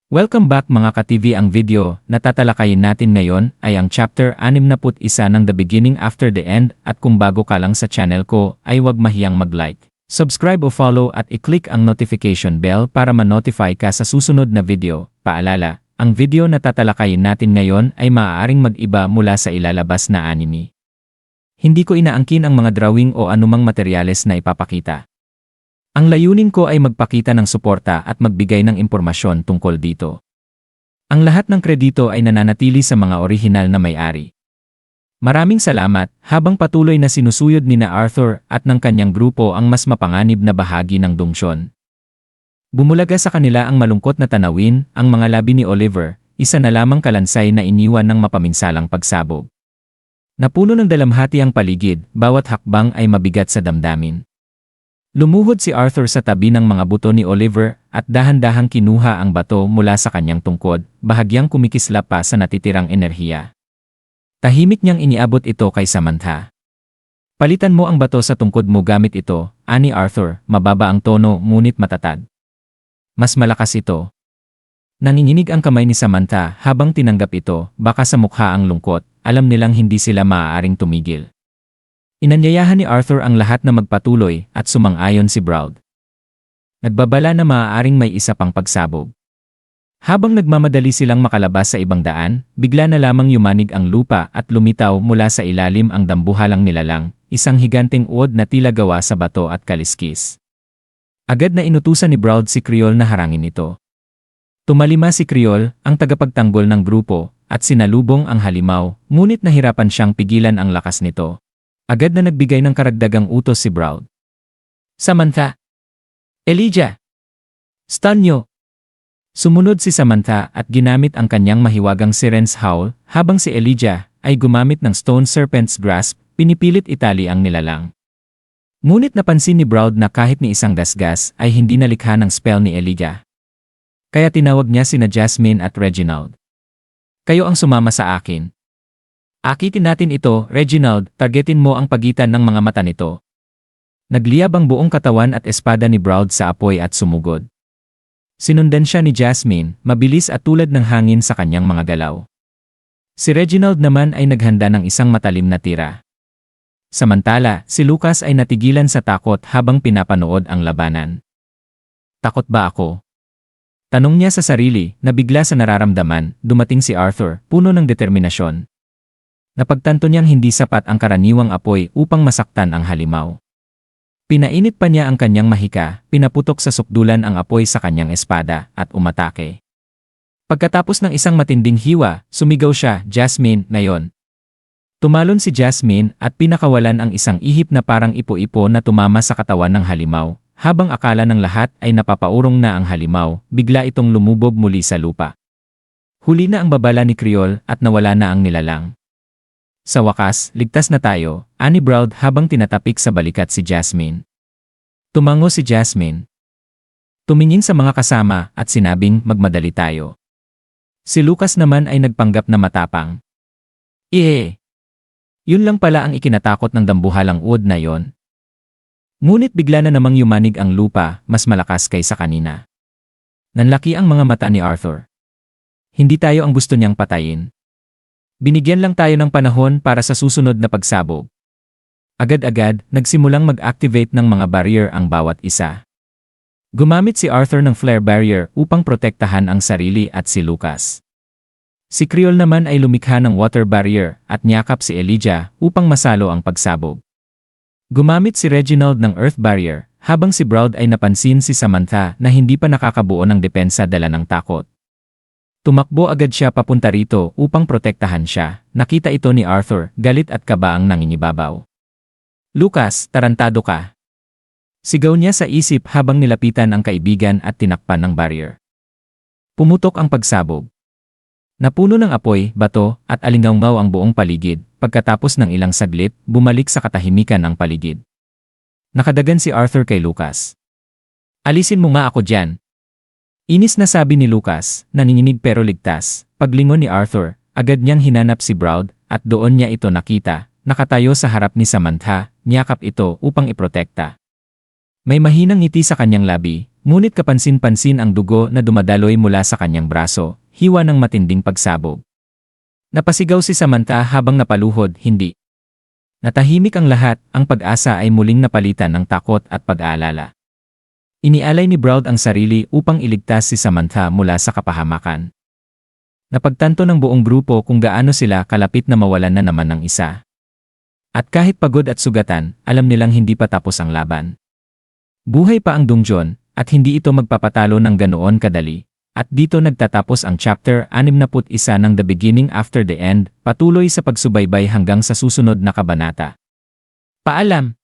Welcome back mga ka-TV. Ang video na tatalakayin natin ngayon ay ang chapter 61 ng The Beginning After the End, at kung bago ka lang sa channel ko ay huwag mahiyang mag-like, subscribe o follow at i-click ang notification bell para ma-notify ka sa susunod na video. Paalala, ang video na tatalakayin natin ngayon ay maaaring mag-iba mula sa ilalabas na anime. Hindi ko inaangkin ang mga drawing o anumang materyales na ipapakita. Ang layunin ko ay magpakita ng suporta at magbigay ng impormasyon tungkol dito. Ang lahat ng kredito ay nananatili sa mga orihinal na may-ari. Maraming salamat habang patuloy na sinusuyod ni Arthur at ng kanyang grupo ang mas mapanganib na bahagi ng dungsyon. Bumulaga sa kanila ang malungkot na tanawin, ang mga labi ni Oliver, isa na lamang kalansay na iniwan ng mapaminsalang pagsabog. Napuno ng dalamhati ang paligid, bawat hakbang ay mabigat sa damdamin. Lumuhod si Arthur sa tabi ng mga buto ni Oliver at dahan-dahang kinuha ang bato mula sa kanyang tungkod, bahagyang kumikislap pa sa natitirang enerhiya. Tahimik niyang iniabot ito kay Samantha. Palitan mo ang bato sa tungkod mo gamit ito, ani Arthur, mababa ang tono ngunit matatag. Mas malakas ito. Nanginginig ang kamay ni Samantha habang tinanggap ito, baka sa mukha ang lungkot, alam nilang hindi sila maaaring tumigil. Inanyayahan ni Arthur ang lahat na magpatuloy at sumang-ayon si Brown. Nagbabala na maaaring may isa pang pagsabog. Habang nagmamadali silang makalabas sa ibang daan, bigla na lamang yumanig ang lupa at lumitaw mula sa ilalim ang dambuhalang nilalang, isang higanteng uod na tila gawa sa bato at kaliskis. Agad na inutusan ni Brown si Creole na harangin ito. Tumalima si Creole, ang tagapagtanggol ng grupo, at sinalubong ang halimaw, ngunit nahirapan siyang pigilan ang lakas nito. Agad na nagbigay ng karagdagang utos si Brown. Samantha! Elijah! Stun nyo! Sumunod si Samantha at ginamit ang kanyang mahiwagang siren's howl, habang si Elijah ay gumamit ng Stone Serpent's Grasp, pinipilit itali ang nilalang. Ngunit napansin ni Brown na kahit ni isang dasgas ay hindi nalikha ng spell ni Elijah. Kaya tinawag niya sina Jasmine at Reginald. Kayo ang sumama sa akin. Akitin natin ito, Reginald, targetin mo ang pagitan ng mga mata nito. Nagliyab ang buong katawan at espada ni Brown sa apoy at sumugod. Sinundan siya ni Jasmine, mabilis at tulad ng hangin sa kanyang mga galaw. Si Reginald naman ay naghanda ng isang matalim na tira. Samantala, si Lucas ay natigilan sa takot habang pinapanood ang labanan. Takot ba ako? Tanong niya sa sarili, na bigla sa nararamdaman, dumating si Arthur, puno ng determinasyon. Napagtanto niyang hindi sapat ang karaniwang apoy upang masaktan ang halimaw. Pinainit pa niya ang kanyang mahika, pinaputok sa sukdulan ang apoy sa kanyang espada, at umatake. Pagkatapos ng isang matinding hiwa, sumigaw siya, Jasmine, ngayon. Tumalon si Jasmine at pinakawalan ang isang ihip na parang ipo-ipo na tumama sa katawan ng halimaw. Habang akala ng lahat ay napapaurong na ang halimaw, bigla itong lumubog muli sa lupa. Huli na ang babala ni Creole at nawala na ang nilalang. Sa wakas, ligtas na tayo, ani Brown habang tinatapik sa balikat si Jasmine. Tumango si Jasmine. Tumingin sa mga kasama at sinabing magmadali tayo. Si Lucas naman ay nagpanggap na matapang. Yun lang pala ang ikinatakot ng dambuhalang uod na yon. Ngunit bigla na namang yumanig ang lupa, mas malakas kaysa kanina. Nanlaki ang mga mata ni Arthur. Hindi tayo ang gusto niyang patayin. Binigyan lang tayo ng panahon para sa susunod na pagsabog. Agad-agad, nagsimulang mag-activate ng mga barrier ang bawat isa. Gumamit si Arthur ng flare barrier upang protektahan ang sarili at si Lucas. Si Creole naman ay lumikha ng water barrier at niyakap si Elijah upang masalo ang pagsabog. Gumamit si Reginald ng earth barrier, habang si Brown ay napansin si Samantha na hindi pa nakakabuo ng depensa dala ng takot. Tumakbo agad siya papunta rito upang protektahan siya. Nakita ito ni Arthur, galit at kaba ang nangingibabaw. Lucas, tarantado ka. Sigaw niya sa isip habang nilapitan ang kaibigan at tinakpan ng barrier. Pumutok ang pagsabog. Napuno ng apoy, bato, at alingawngaw ang buong paligid. Pagkatapos ng ilang saglit, bumalik sa katahimikan ang paligid. Nakadagan si Arthur kay Lucas. Alisin mo nga ako dyan. Inis na sabi ni Lucas, nanginginig pero ligtas. Paglingon ni Arthur, agad niyang hinanap si Brown at doon niya ito nakita, nakatayo sa harap ni Samantha, niyakap ito upang iprotekta. May mahinang ngiti sa kanyang labi, Ngunit kapansin-pansin ang dugo na dumadaloy mula sa kanyang braso, hiwa ng matinding pagsabog. Napasigaw si Samantha habang napaluhod, hindi. Natahimik ang lahat, ang pag-asa ay muling napalitan ng takot at pag-aalala. Inialay ni Braud ang sarili upang iligtas si Samantha mula sa kapahamakan. Napagtanto ng buong grupo kung gaano sila kalapit na mawalan na naman ng isa. At kahit pagod at sugatan, alam nilang hindi pa tapos ang laban. Buhay pa ang Dungjon, at hindi ito magpapatalo ng ganoon kadali. At dito nagtatapos ang chapter 61 ng The Beginning After the End, patuloy sa pagsubaybay hanggang sa susunod na kabanata. Paalam!